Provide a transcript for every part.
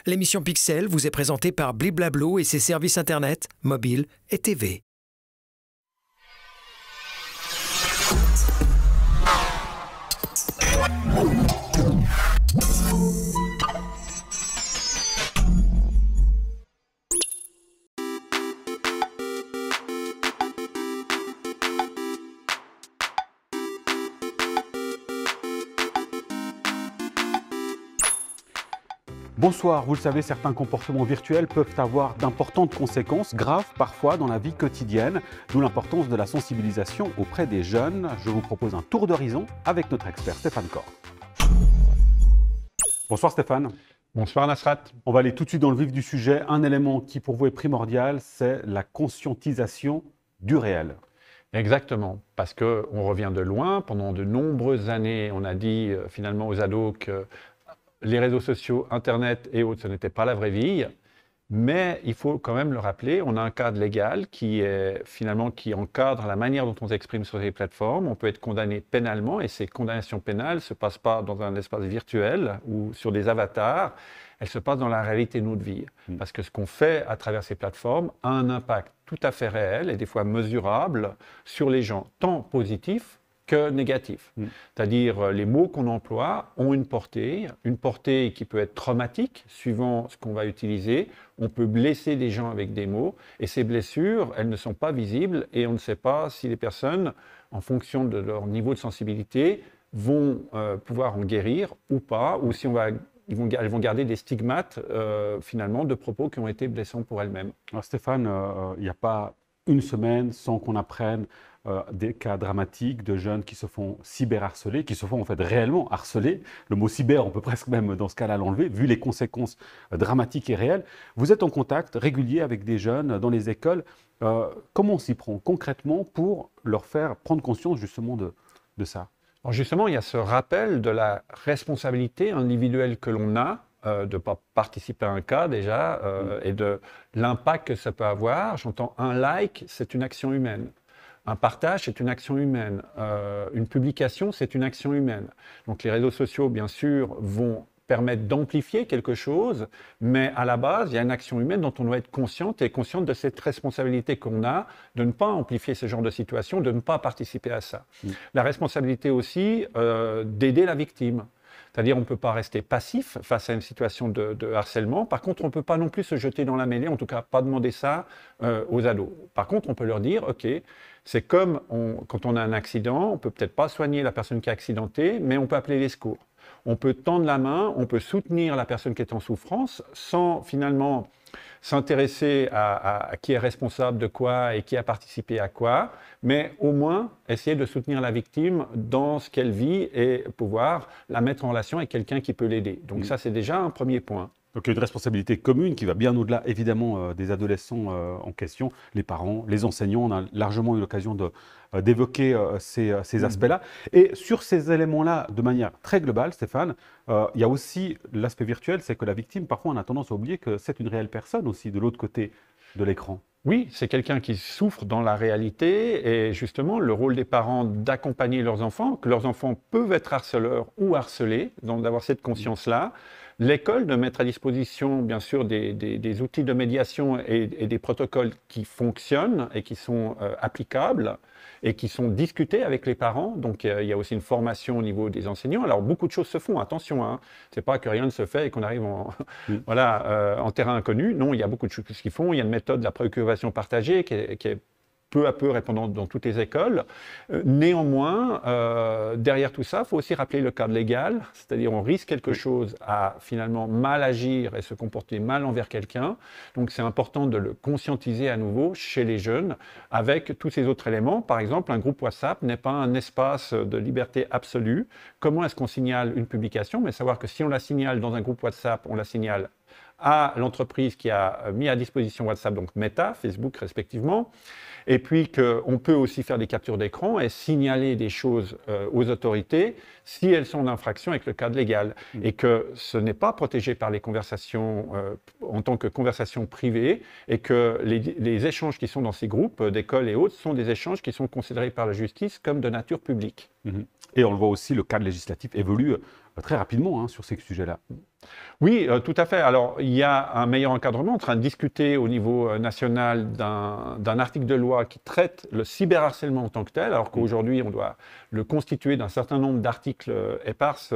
L'émission Pixel vous est présentée par Bliblablo et ses services Internet, mobile et TV. Bonsoir, vous le savez, certains comportements virtuels peuvent avoir d'importantes conséquences, graves parfois dans la vie quotidienne, d'où l'importance de la sensibilisation auprès des jeunes. Je vous propose un tour d'horizon avec notre expert Stéphane Corr. Bonsoir Stéphane. Bonsoir Nasrat. On va aller tout de suite dans le vif du sujet. Un élément qui pour vous est primordial, c'est la conscientisation du réel. Exactement, parce qu'on revient de loin. Pendant de nombreuses années, on a dit finalement aux ados que les réseaux sociaux, Internet et autres, ce n'était pas la vraie vie. Mais il faut quand même le rappeler, on a un cadre légal qui encadre la manière dont on s'exprime sur ces plateformes. On peut être condamné pénalement et ces condamnations pénales ne se passent pas dans un espace virtuel ou sur des avatars. Elles se passent dans la réalité de notre vie. Parce que ce qu'on fait à travers ces plateformes a un impact tout à fait réel et des fois mesurable sur les gens, tant positifs que négatif. C'est-à-dire les mots qu'on emploie ont une portée qui peut être traumatique suivant ce qu'on va utiliser. On peut blesser des gens avec des mots et ces blessures, elles ne sont pas visibles et on ne sait pas si les personnes, en fonction de leur niveau de sensibilité, vont pouvoir en guérir ou pas, ou si elles vont garder des stigmates finalement de propos qui ont été blessants pour elles-mêmes. Alors Stéphane, il n'y a pas une semaine sans qu'on apprenne des cas dramatiques de jeunes qui se font cyberharceler, qui se font en fait réellement harceler. Le mot cyber, on peut presque même dans ce cas-là l'enlever, vu les conséquences dramatiques et réelles. Vous êtes en contact régulier avec des jeunes dans les écoles. Comment on s'y prend concrètement pour leur faire prendre conscience justement de ça? Alors justement, il y a ce rappel de la responsabilité individuelle que l'on a de ne pas participer à un cas déjà et de l'impact que ça peut avoir. J'entends un like, c'est une action humaine. Un partage, c'est une action humaine. Une publication, c'est une action humaine. Donc les réseaux sociaux, bien sûr, vont permettre d'amplifier quelque chose, mais à la base, il y a une action humaine dont on doit être consciente de cette responsabilité qu'on a de ne pas amplifier ce genre de situation, de ne pas participer à ça. La responsabilité aussi d'aider la victime. C'est-à-dire on ne peut pas rester passif face à une situation de harcèlement. Par contre, on ne peut pas non plus se jeter dans la mêlée, en tout cas pas demander ça aux ados. Par contre, on peut leur dire, OK, c'est comme quand on a un accident, on ne peut peut-être pas soigner la personne qui est accidentée, mais on peut appeler les secours. On peut tendre la main, on peut soutenir la personne qui est en souffrance sans finalement s'intéresser à qui est responsable de quoi et qui a participé à quoi, mais au moins essayer de soutenir la victime dans ce qu'elle vit et pouvoir la mettre en relation avec quelqu'un qui peut l'aider. Donc ça, c'est déjà un premier point. Donc il y a une responsabilité commune qui va bien au-delà évidemment des adolescents en question, les parents, les enseignants. On a largement eu l'occasion d'évoquer ces aspects-là. Et sur ces éléments-là, de manière très globale, Stéphane, il y a aussi l'aspect virtuel, c'est que la victime, parfois on a tendance à oublier que c'est une réelle personne aussi de l'autre côté de l'écran. Oui, c'est quelqu'un qui souffre dans la réalité et justement le rôle des parents d'accompagner leurs enfants, que leurs enfants peuvent être harceleurs ou harcelés, donc d'avoir cette conscience-là. L'école de mettre à disposition, bien sûr, des outils de médiation et des protocoles qui fonctionnent et qui sont applicables et qui sont discutés avec les parents. Donc, il y a aussi une formation au niveau des enseignants. Alors, beaucoup de choses se font, attention, hein. C'est pas que rien ne se fait et qu'on arrive en terrain inconnu. Non, il y a beaucoup de choses qui font. Il y a une méthode de la préoccupation partagée qui est peu à peu répandant dans toutes les écoles. Néanmoins, derrière tout ça, il faut aussi rappeler le cadre légal, c'est-à-dire on risque quelque chose à finalement mal agir et se comporter mal envers quelqu'un. Donc c'est important de le conscientiser à nouveau chez les jeunes avec tous ces autres éléments. Par exemple, un groupe WhatsApp n'est pas un espace de liberté absolue. Comment est-ce qu'on signale une publication? Mais savoir que si on la signale dans un groupe WhatsApp, on la signale à l'entreprise qui a mis à disposition WhatsApp, donc Meta, Facebook respectivement, et puis qu'on peut aussi faire des captures d'écran et signaler des choses aux autorités si elles sont en infraction avec le cadre légal, et que ce n'est pas protégé par les conversations en tant que conversation privée, et que les échanges qui sont dans ces groupes d'écoles et autres sont des échanges qui sont considérés par la justice comme de nature publique. Et on le voit aussi, le cadre législatif évolue très rapidement sur ces sujets-là. Oui, tout à fait. Alors, il y a un meilleur encadrement. On est en train de discuter au niveau national d'un article de loi qui traite le cyberharcèlement en tant que tel, alors qu'aujourd'hui, on doit le constituer d'un certain nombre d'articles éparses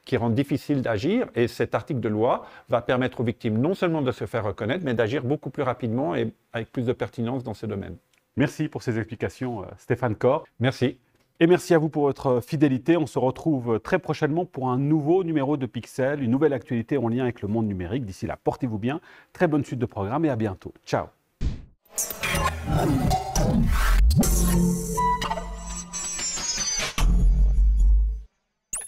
qui rendent difficile d'agir. Et cet article de loi va permettre aux victimes non seulement de se faire reconnaître, mais d'agir beaucoup plus rapidement et avec plus de pertinence dans ce domaine. Merci pour ces explications, Stéphane Corr. Merci. Et merci à vous pour votre fidélité. On se retrouve très prochainement pour un nouveau numéro de Pixel, une nouvelle actualité en lien avec le monde numérique. D'ici là, portez-vous bien. Très bonne suite de programme et à bientôt. Ciao.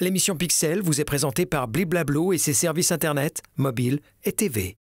L'émission Pixel vous est présentée par Bliblablo et ses services Internet, mobile et TV.